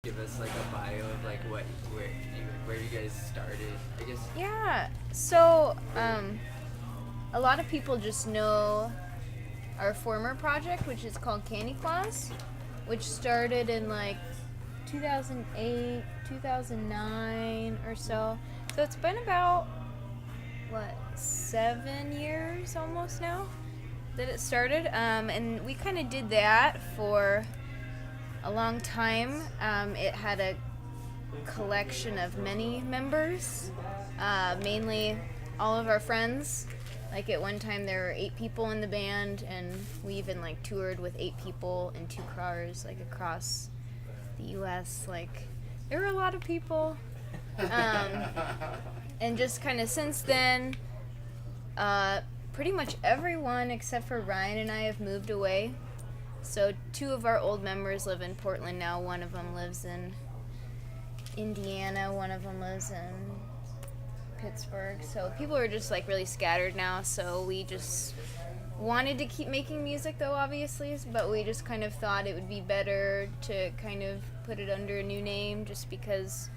Give us like a bio of like where you guys started, I guess. Yeah. So, a lot of people just know our former project, which is called Candy Claus, which started in like 2008, 2009 or so. So it's been about, what, 7 years almost now that it started. And we kind of did that for a long time. It had a collection of many members, mainly all of our friends. Like at one time there were 8 people in the band, and we even like toured with 8 people in 2 cars, like across the U.S. Like there were a lot of people, and just kind of since then, pretty much everyone except for Ryan and I have moved away. So 2 of our old members live in Portland now. One of them lives in Indiana. One of them lives in Pittsburgh. So people are just like really scattered now. So we just wanted to keep making music though, obviously, but we just kind of thought it would be better to kind of put it under a new name just because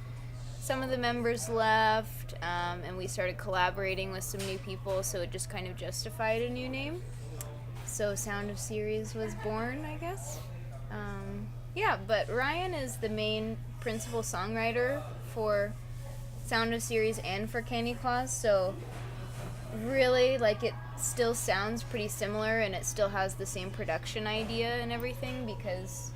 some of the members left, and we started collaborating with some new people, so it just kind of justified a new name. So Sound of Ceres was born, I guess. Yeah, but Ryan is the main principal songwriter for Sound of Ceres and for Candy Claus, so really, like, it still sounds pretty similar, and it still has the same production idea and everything because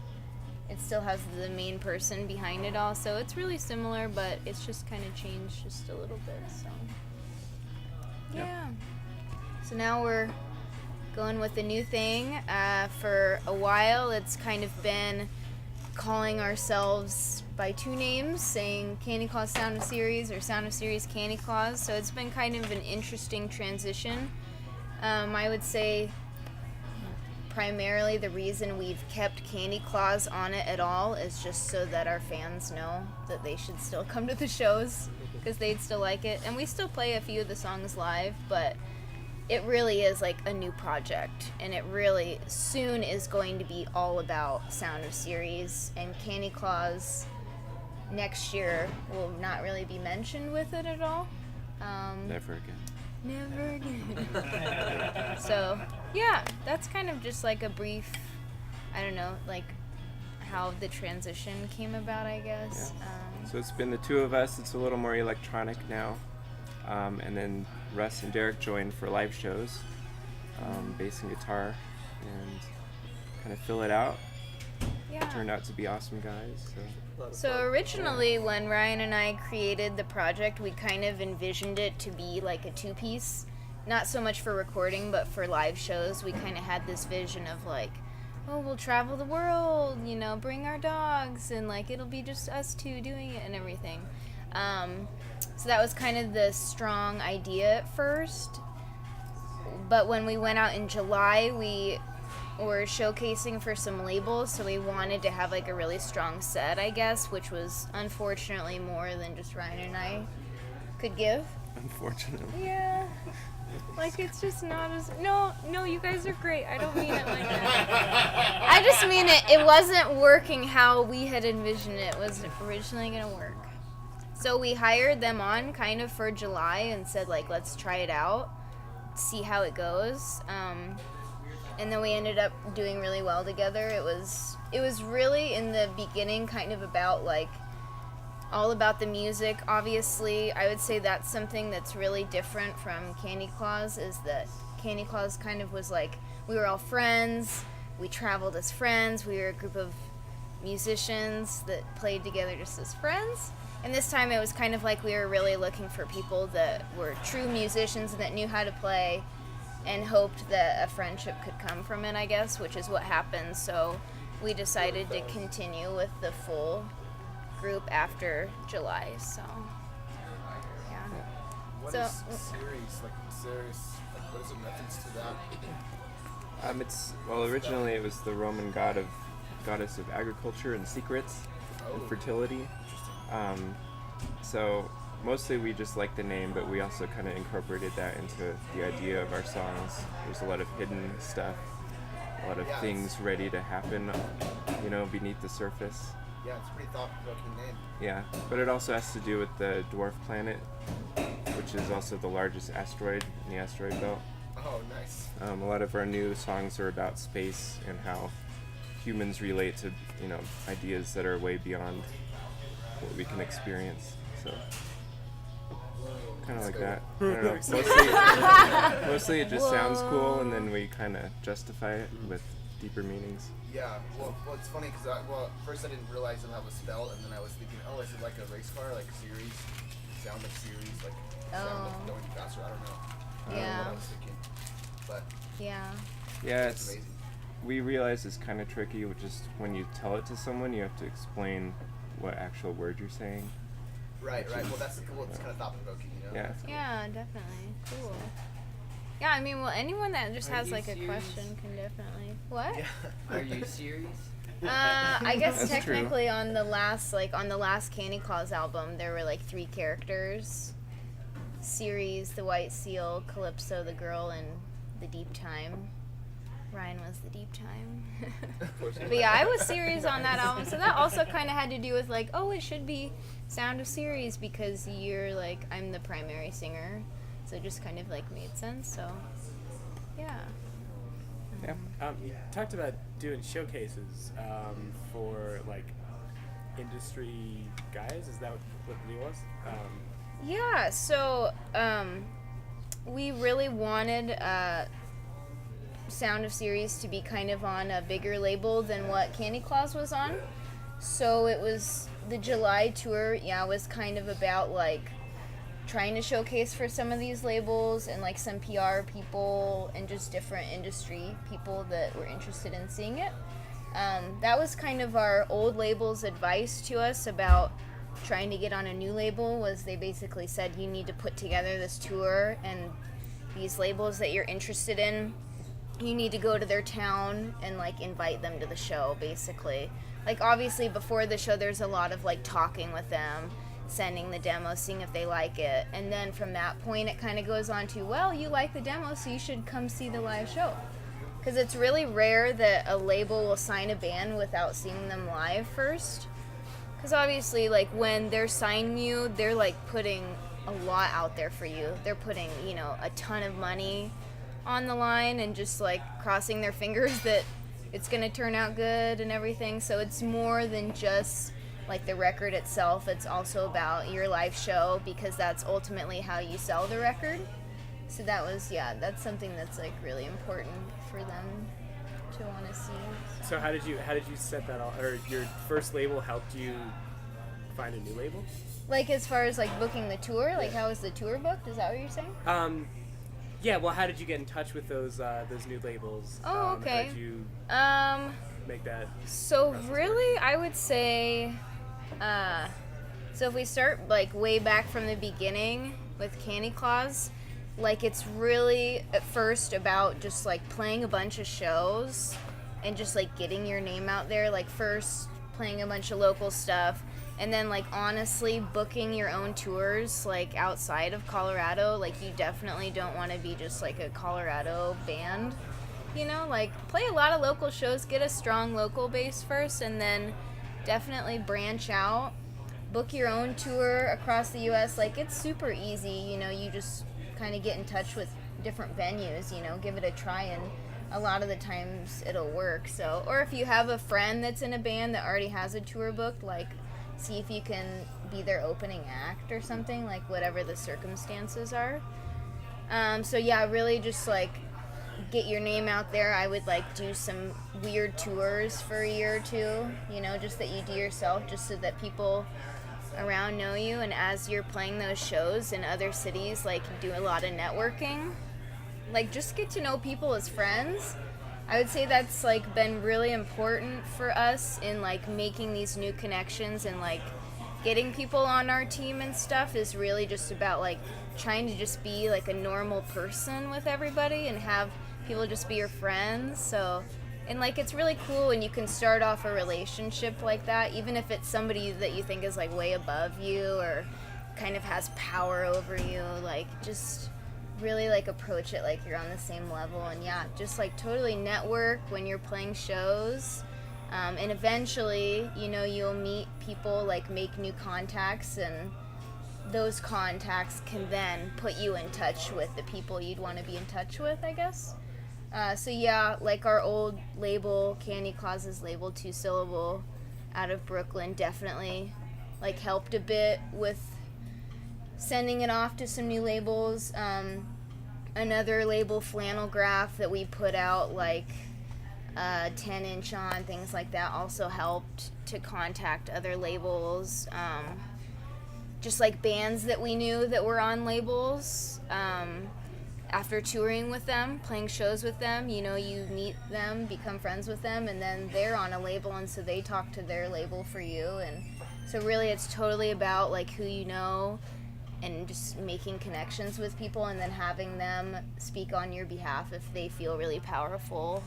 it still has the main person behind it all. So it's really similar, but it's just kind of changed just a little bit. So yeah. So now we're going with a new thing. For a while, it's kind of been calling ourselves by 2 names, saying Candy Claus Sound of Ceres or Sound of Ceres Candy Claus. So it's been kind of an interesting transition. I would say primarily the reason we've kept Candy Claus on it at all is just so that our fans know that they should still come to the shows because they'd still like it. And we still play a few of the songs live, but it really is like a new project, and it really soon is going to be all about Sound of Ceres, and Candy Claus next year will not really be mentioned with it at all. Never again. Never again. So, yeah, that's kind of just like a brief, I don't know, like how the transition came about, I guess. Yeah. So it's been the 2 of us. It's a little more electronic now. And then Russ and Derek joined for live shows, bass and guitar, and kind of fill it out. Yeah. Turned out to be awesome guys. So originally, when Ryan and I created the project, we kind of envisioned it to be like a 2-piece. Not so much for recording, but for live shows. We kind of had this vision of like, oh, we'll travel the world, you know, bring our dogs, and like it'll be just us 2 doing it and everything. So that was kind of the strong idea at first. But when we went out in July, we were showcasing for some labels, so we wanted to have like a really strong set, I guess, which was unfortunately more than just Ryan and I could give. Unfortunately. Yeah. Like, it's just not as... No, you guys are great. I don't mean it like that. I just mean it wasn't working how we had envisioned it was originally going to work. So we hired them on kind of for July and said, like, let's try it out, see how it goes. And then we ended up doing really well together. It was really, in the beginning, kind of about, like, all about the music. Obviously, I would say that's something that's really different from Candy Claus, is that Candy Claus kind of was like, we were all friends, we traveled as friends, we were a group of musicians that played together just as friends. And this time it was kind of like we were really looking for people that were true musicians and that knew how to play, and hoped that a friendship could come from it, I guess, which is what happened. So we decided to continue with the full group after July. So yeah. What So- is Ceres? Like Ceres, like what is it reference to that? Originally it was the Roman goddess of agriculture and secrets and fertility. Interesting. So mostly we just like the name, but we also kind of incorporated that into the idea of our songs. There's a lot of hidden stuff, a lot of things ready to happen, beneath the surface. Yeah, it's a pretty thought-provoking name. Yeah, but it also has to do with the dwarf planet, which is also the largest asteroid in the asteroid belt. Oh, nice. A lot of our new songs are about space and how humans relate to, ideas that are way beyond what we can experience. So, kind of like that. I don't know. Mostly it just sounds cool, and then we kind of justify it with deeper meanings. Yeah, well, it's funny because first I didn't realize how it was spelled, and then I was thinking, oh, is it like a race car, like Ceres, Sound of Ceres, like sound of going faster? I don't know. I don't know what I was thinking, but yeah, it's amazing. We realize it's kind of tricky, which is when you tell it to someone, you have to explain what actual word you're saying. Right. Well, that's cool. It's kind of thought-provoking, Yeah. Cool. Yeah, definitely. Cool. Yeah, I mean, well, anyone that just has like a question can definitely. What? Yeah. Are you serious? I guess That's technically on the last Candy Claus album, there were like 3 characters: Ceres, the White Seal, Calypso, the girl, and the Deep Time. Ryan was the Deep Time. But yeah, I was Ceres on that album, so that also kind of had to do with like, oh, it should be Sound of Ceres because I'm the primary singer, so it just kind of like made sense. So yeah. You talked about doing showcases for like industry guys. Is that what the deal was? Yeah, so we really wanted Sound of Ceres to be kind of on a bigger label than what Candy Claus was on. So it was the July tour, was kind of about like trying to showcase for some of these labels and like some PR people and just different industry people that were interested in seeing it. That was kind of our old label's advice to us about trying to get on a new label. Was they basically said you need to put together this tour, and these labels that you're interested in, you need to go to their town and like invite them to the show, basically. Like obviously before the show there's a lot of like talking with them, sending the demo, seeing if they like it, and then from that point it kind of goes on to, well, you like the demo, so you should come see the live show. Because it's really rare that a label will sign a band without seeing them live first. Because obviously, like, when they're signing you, they're, like, putting a lot out there for you. They're putting, a ton of money on the line and just, like, crossing their fingers that it's going to turn out good and everything. So it's more than just, like, the record itself. It's also about your live show because that's ultimately how you sell the record. So that's something that's, like, really important for them to want to see. So how did you set that all, or your first label helped you find a new label? Like as far as like booking the tour, like how was the tour booked? Is that what you're saying? Yeah. Well, how did you get in touch with those new labels? Oh, okay. How did you make that? So really, I would say, so if we start like way back from the beginning with Candy Claus, like it's really at first about just like playing a bunch of shows and just like getting your name out there. Like first playing a bunch of local stuff, and then like honestly booking your own tours like outside of Colorado. Like you definitely don't want to be just like a Colorado band, like play a lot of local shows, get a strong local base first, and then definitely branch out, book your own tour across the US. Like it's super easy, you just kind of get in touch with different venues, give it a try, and a lot of the times it'll work. So, or if you have a friend that's in a band that already has a tour booked, like see if you can be their opening act or something, like whatever the circumstances are. So yeah, really just like get your name out there. I would like do some weird tours for a year or two, just that you do yourself, just so that people around know you, and as you're playing those shows in other cities, like do a lot of networking, like just get to know people as friends. I would say that's like been really important for us in like making these new connections, and like getting people on our team and stuff is really just about like trying to just be like a normal person with everybody and have people just be your friends. So, and like it's really cool when you can start off a relationship like that, even if it's somebody that you think is like way above you or kind of has power over you. Like just really like approach it like you're on the same level, and yeah, just like totally network when you're playing shows, And eventually, you know, you'll meet people, like make new contacts, and those contacts can then put you in touch with the people you'd want to be in touch with, I guess. So yeah, like our old label, Candy Claus's label, 2-syllable, out of Brooklyn, definitely like helped a bit with sending it off to some new labels. Another label, Flannel Graph, that we put out like 10-inch on, things like that, also helped to contact other labels. Just like bands that we knew that were on labels. After touring with them, playing shows with them, you know, you meet them, become friends with them, and then they're on a label, and so they talk to their label for you. And so really it's totally about like who you know and just making connections with people, and then having them speak on your behalf if they feel really powerful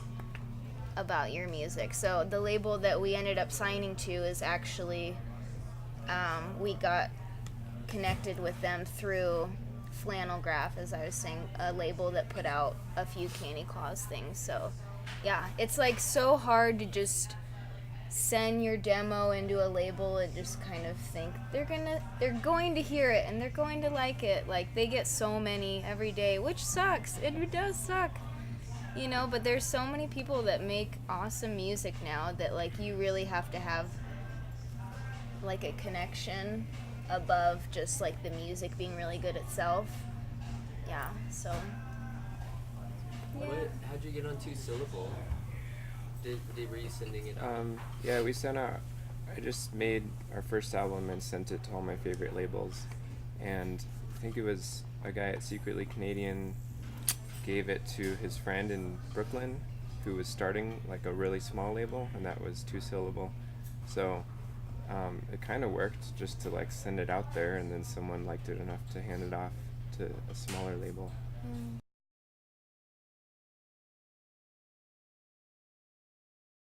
about your music. So the label that we ended up signing to is actually, we got connected with them through Flannel Graph, as I was saying, a label that put out a few Candy Claus things. So yeah, it's like so hard to just send your demo into a label and just kind of think they're going to hear it and they're going to like it. Like, they get so many every day, which sucks. It does suck, you know, but there's so many people that make awesome music now that like you really have to have like a connection above just like the music being really good itself. Yeah, so yeah. How'd you get on 2-syllable? Were you sending it out? Yeah, we sent out. I just made our first album and sent it to all my favorite labels, and I think it was a guy at Secretly Canadian gave it to his friend in Brooklyn, who was starting like a really small label, and that was 2-syllable. So it kind of worked just to like send it out there, and then someone liked it enough to hand it off to a smaller label.